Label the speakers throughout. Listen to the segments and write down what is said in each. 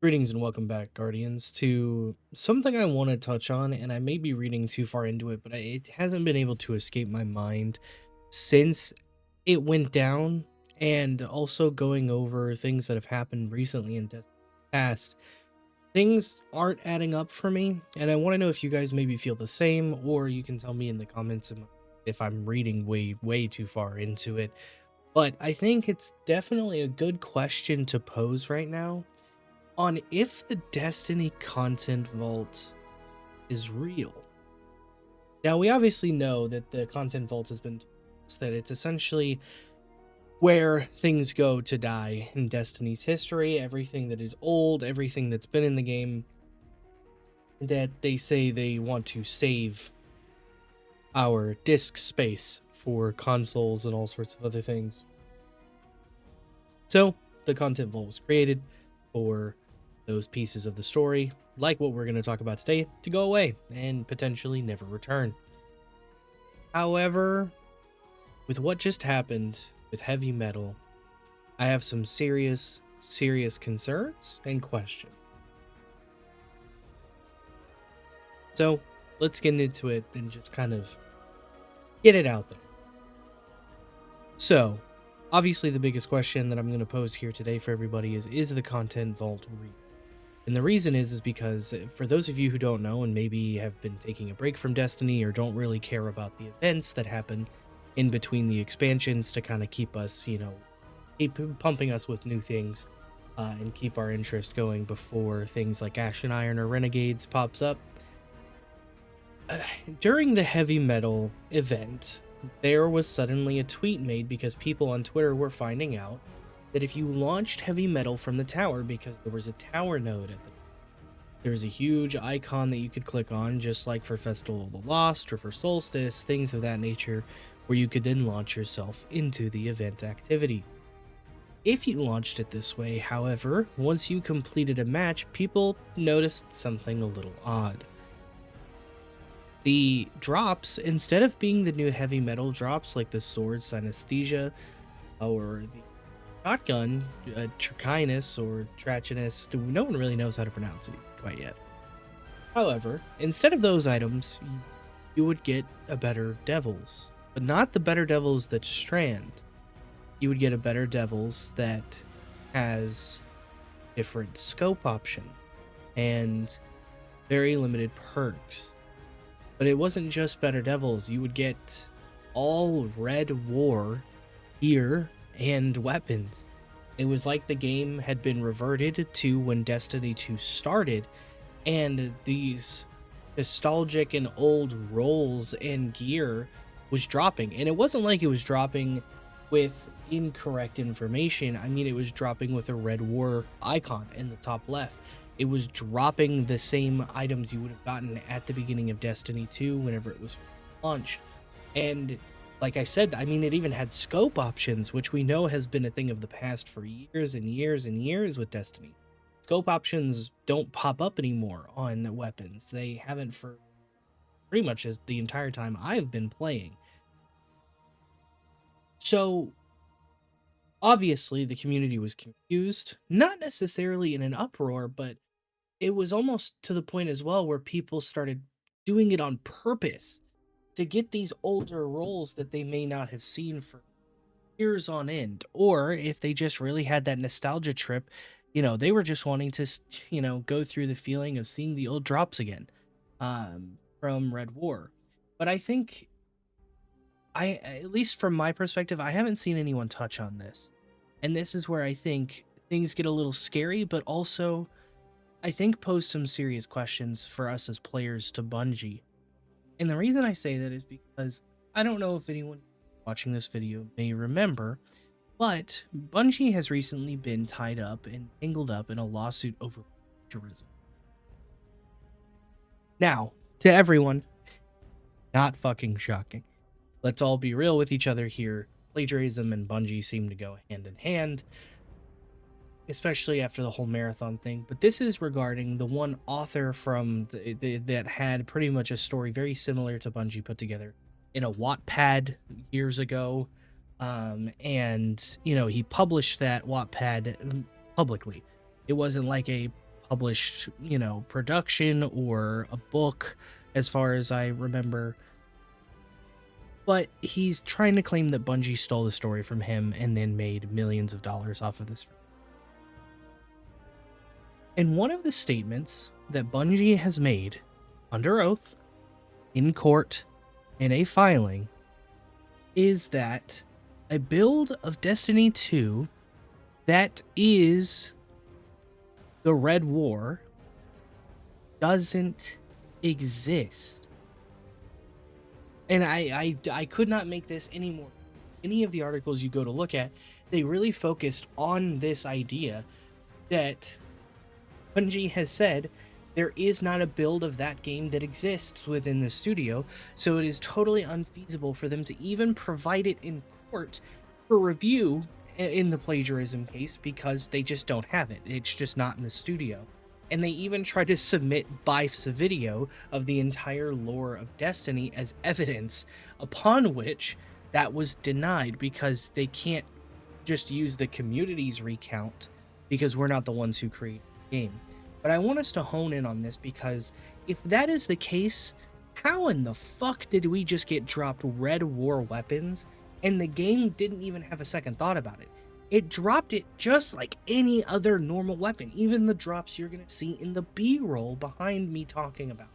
Speaker 1: Greetings and welcome back, Guardians, to something I want to touch on, and I may be reading too far into it, but it hasn't been able to escape my mind since it went down, and also going over things that have happened recently in the past. Things aren't adding up for me, and I want to know if you guys maybe feel the same, or you can tell me in the comments if I'm reading way too far into it. But I think it's definitely a good question to pose right now on if the Destiny content vault is real. Now, we obviously know that the content vault has been that it's essentially where things go to die in Destiny's history, everything that is old, everything that's been in the game that they say they want to save our disk space for consoles and all sorts of other things. So, the content vault was created for those pieces of the story, like what we're going to talk about today, to go away and potentially never return. However, with what just happened with heavy metal, I have some serious concerns and questions. So let's get into it and just kind of get it out there. So, obviously the biggest question that I'm going to pose here today for everybody is the content vault real? And the reason is because for those of you who don't know and maybe have been taking a break from Destiny or don't really care about the events that happen in between the expansions to kind of keep us, keep pumping us with new things and keep our interest going before things like Ashen Iron or Renegades pops up. During the heavy metal event, there was suddenly a tweet made because people on Twitter were finding out that if you launched heavy metal from the tower, because there was a tower node there was a huge icon that you could click on, just like for Festival of the Lost or for Solstice, things of that nature, where you could then launch yourself into the event activity. If you launched it this way, however, once you completed a match, people noticed something a little odd. The drops, instead of being the new heavy metal drops like the sword synesthesia or the shotgun, Tricinus or Trachinus, no one really knows how to pronounce it quite yet. However, instead of those items, you would get a better Devils, but not the better Devils that strand. You would get a better Devils that has different scope options and very limited perks. But it wasn't just better Devils, you would get all Red War gear and weapons. It was like the game had been reverted to when Destiny 2 started, and these nostalgic and old rolls and gear was dropping. And it wasn't like it was dropping with incorrect information. I mean, it was dropping with a Red War icon in the top left. It was dropping the same items you would have gotten at the beginning of Destiny 2 whenever it was launched. And like I said, I mean, it even had scope options, which we know has been a thing of the past for years and years and years with Destiny. Scope options don't pop up anymore on weapons. They haven't for pretty much as the entire time I've been playing. So, obviously, the community was confused, not necessarily in an uproar, but it was almost to the point as well where people started doing it on purpose to get these older roles that they may not have seen for years on end, or if they just really had that nostalgia trip, they were just wanting to, go through the feeling of seeing the old drops again from Red War. But I think, at least from my perspective, I haven't seen anyone touch on this. And this is where I think things get a little scary, but also I think pose some serious questions for us as players to Bungie. And the reason I say that is because I don't know if anyone watching this video may remember, but Bungie has recently been tied up and tangled up in a lawsuit over plagiarism. Now, to everyone, not fucking shocking. Let's all be real with each other here. Plagiarism and Bungie seem to go hand in hand, especially after the whole marathon thing. But this is regarding the one author from that had pretty much a story very similar to Bungie put together in a Wattpad years ago. And, he published that Wattpad publicly. It wasn't like a published, production or a book, as far as I remember. But he's trying to claim that Bungie stole the story from him and then made millions of dollars off of this. And one of the statements that Bungie has made under oath, in court, in a filing, is that a build of Destiny 2 that is the Red War doesn't exist. And I could not make this any more. Any of the articles you go to look at, they really focused on this idea that Bungie has said there is not a build of that game that exists within the studio, so it is totally unfeasible for them to even provide it in court for review in the plagiarism case, because they just don't have it. It's just not in the studio. And they even tried to submit Bife's video of the entire lore of Destiny as evidence, upon which that was denied because they can't just use the community's recount because we're not the ones who create the game. But I want us to hone in on this, because if that is the case, how in the fuck did we just get dropped Red War weapons and the game didn't even have a second thought about it? It dropped it just like any other normal weapon, even the drops you're going to see in the B-roll behind me talking about.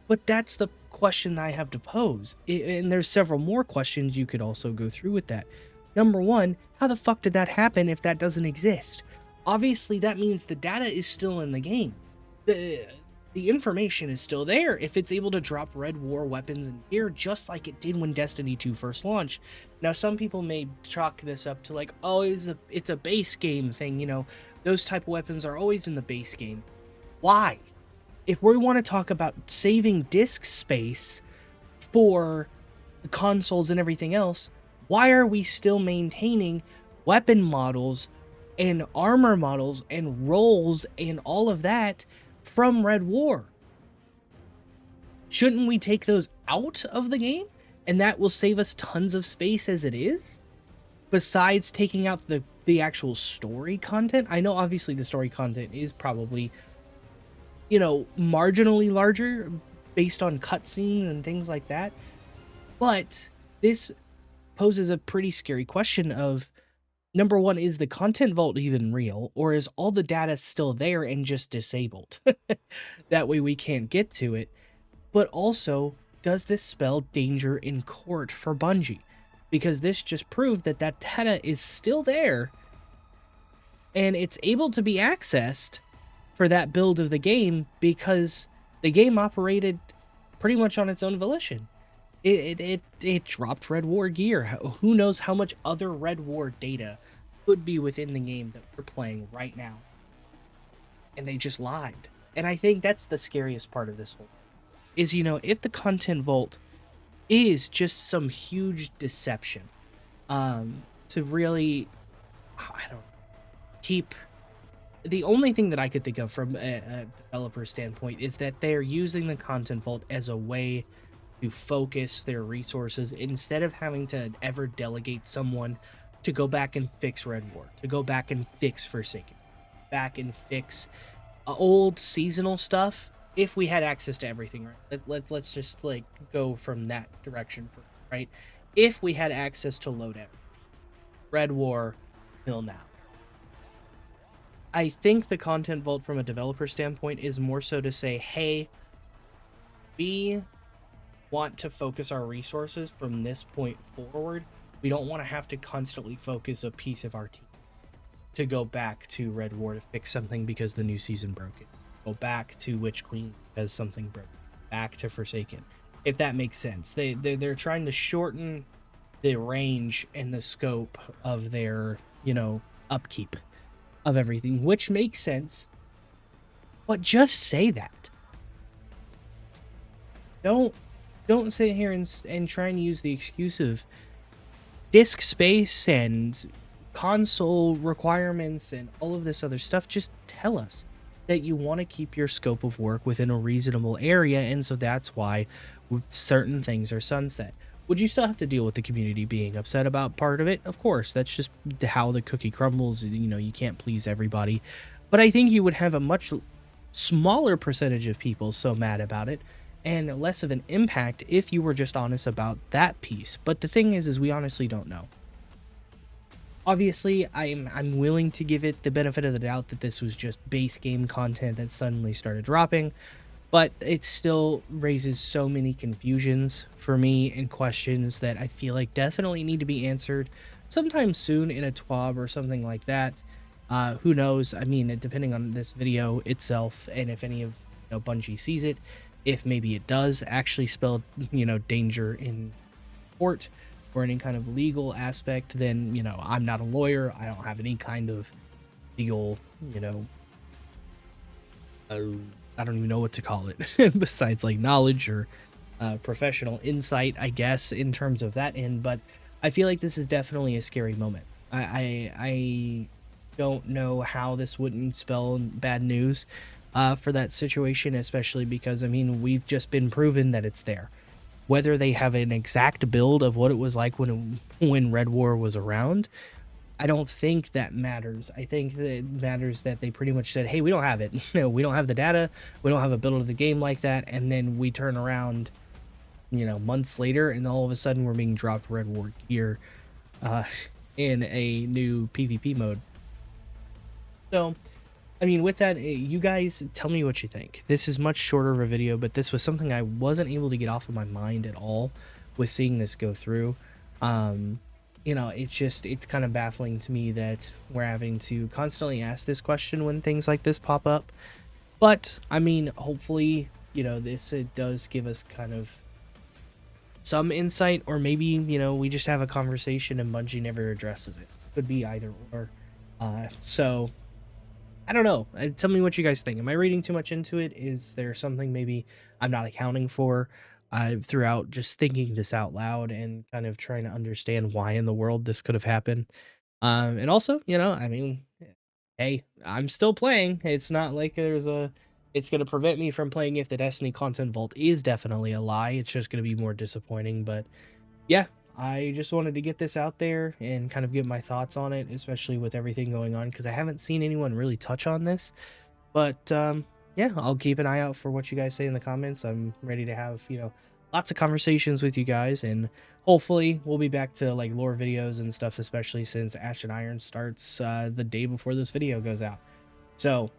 Speaker 1: But that's the question I have to pose, and there's several more questions you could also go through with that. Number one, how the fuck did that happen if that doesn't exist? Obviously, that means the data is still in the game. The information is still there if it's able to drop Red War weapons and gear just like it did when Destiny 2 first launched. Now, some people may chalk this up to like, oh, it's a base game thing, those type of weapons are always in the base game. Why? If we want to talk about saving disk space for the consoles and everything else, why are we still maintaining weapon models and armor models and rolls and all of that from Red War? Shouldn't we take those out of the game? And that will save us tons of space as it is? Besides taking out the actual story content? I know obviously the story content is probably, marginally larger based on cutscenes and things like that. But this poses a pretty scary question of, number one, is the content vault even real, or is all the data still there and just disabled? That way we can't get to it. But also, does this spell danger in court for Bungie? Because this just proved that that data is still there, and it's able to be accessed for that build of the game because the game operated pretty much on its own volition. It dropped Red War gear. Who knows how much other Red War data could be within the game that we're playing right now. And they just lied. And I think that's the scariest part of this whole thing. Is, if the content vault is just some huge deception, to really, keep... The only thing that I could think of from a developer standpoint is that they're using the content vault as a way to focus their resources instead of having to ever delegate someone to go back and fix Red War, to go back and fix Forsaken, back and fix old seasonal stuff. If we had access to everything, right? Let's just go from that direction, right? If we had access to loadout, Red War till now. I think the content vault from a developer standpoint is more so to say, hey, we want to focus our resources from this point forward. We don't want to have to constantly focus a piece of our team to go back to Red War to fix something because the new season broke it. Go back to Witch Queen because something broke. Back to Forsaken. If that makes sense. They're trying to shorten the range and the scope of their, upkeep of everything, which makes sense. But just say that. Don't sit here and try and use the excuse of disk space and console requirements and all of this other stuff. Just tell us that you want to keep your scope of work within a reasonable area, and so that's why certain things are sunset. Would you still have to deal with the community being upset about part of it? Of course, that's just how the cookie crumbles. You can't please everybody. But I think you would have a much smaller percentage of people so mad about it and less of an impact if you were just honest about that piece. But the thing is we honestly don't know. Obviously, I'm willing to give it the benefit of the doubt that this was just base game content that suddenly started dropping, but it still raises so many confusions for me and questions that I feel like definitely need to be answered sometime soon in a TWAB or something like that. Who knows? I mean, depending on this video itself and if any of Bungie sees it, if maybe it does actually spell danger in court or any kind of legal aspect, then I'm not a lawyer. I don't have any kind of legal I don't even know what to call it besides like knowledge or professional insight, I guess, in terms of that end. But I feel like this is definitely a scary moment. I don't know how this wouldn't spell bad news for that situation, especially because, I mean, we've just been proven that it's there. Whether they have an exact build of what it was like when Red War was around, I don't think that matters. I think that it matters that they pretty much said, hey, we don't have it. We don't have the data. We don't have a build of the game like that. And then we turn around, months later, and all of a sudden we're being dropped Red War gear in a new PvP mode. So, I mean, with that, you guys tell me what you think. This is much shorter of a video, but this was something I wasn't able to get off of my mind at all with seeing this go through. It's kind of baffling to me that we're having to constantly ask this question when things like this pop up. But, I mean, hopefully, it does give us kind of some insight, or maybe, we just have a conversation and Bungie never addresses it. Could be either or. So I don't know. Tell me what you guys think. Am I reading too much into it? Is there something maybe I'm not accounting for throughout just thinking this out loud and kind of trying to understand why in the world this could have happened? And also, I mean, hey, I'm still playing. It's not like it's going to prevent me from playing if the Destiny content vault is definitely a lie. It's just going to be more disappointing. But yeah, I just wanted to get this out there and kind of get my thoughts on it, especially with everything going on, because I haven't seen anyone really touch on this. But yeah, I'll keep an eye out for what you guys say in the comments. I'm ready to have, lots of conversations with you guys, and hopefully we'll be back to like lore videos and stuff, especially since Ash and Iron starts the day before this video goes out. So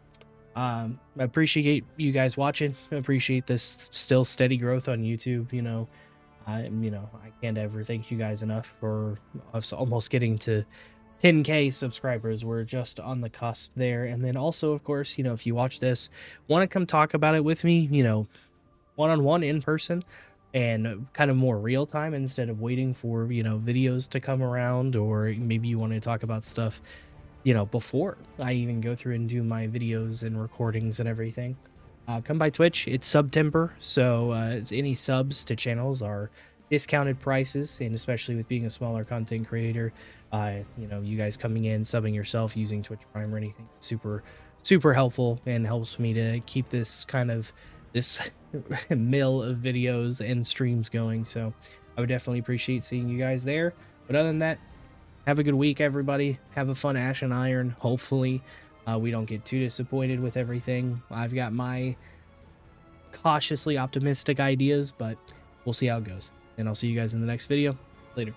Speaker 1: I appreciate you guys watching. I appreciate this still steady growth on YouTube. I can't ever thank you guys enough for us almost getting to 10K subscribers. We're just on the cusp there. And then also, of course, if you watch this, want to come talk about it with me, one-on-one in person and kind of more real time instead of waiting for, videos to come around, or maybe you want to talk about stuff, before I even go through and do my videos and recordings and everything. Come by Twitch. It's September, so any subs to channels are discounted prices, and especially with being a smaller content creator, you guys coming in, subbing yourself using Twitch Prime or anything, super helpful and helps me to keep this mill of videos and streams going. So I would definitely appreciate seeing you guys there. But other than that, have a good week, everybody. Have a fun Ash and Iron. Hopefully we don't get too disappointed with everything. I've got my cautiously optimistic ideas, but we'll see how it goes. And I'll see you guys in the next video. Later.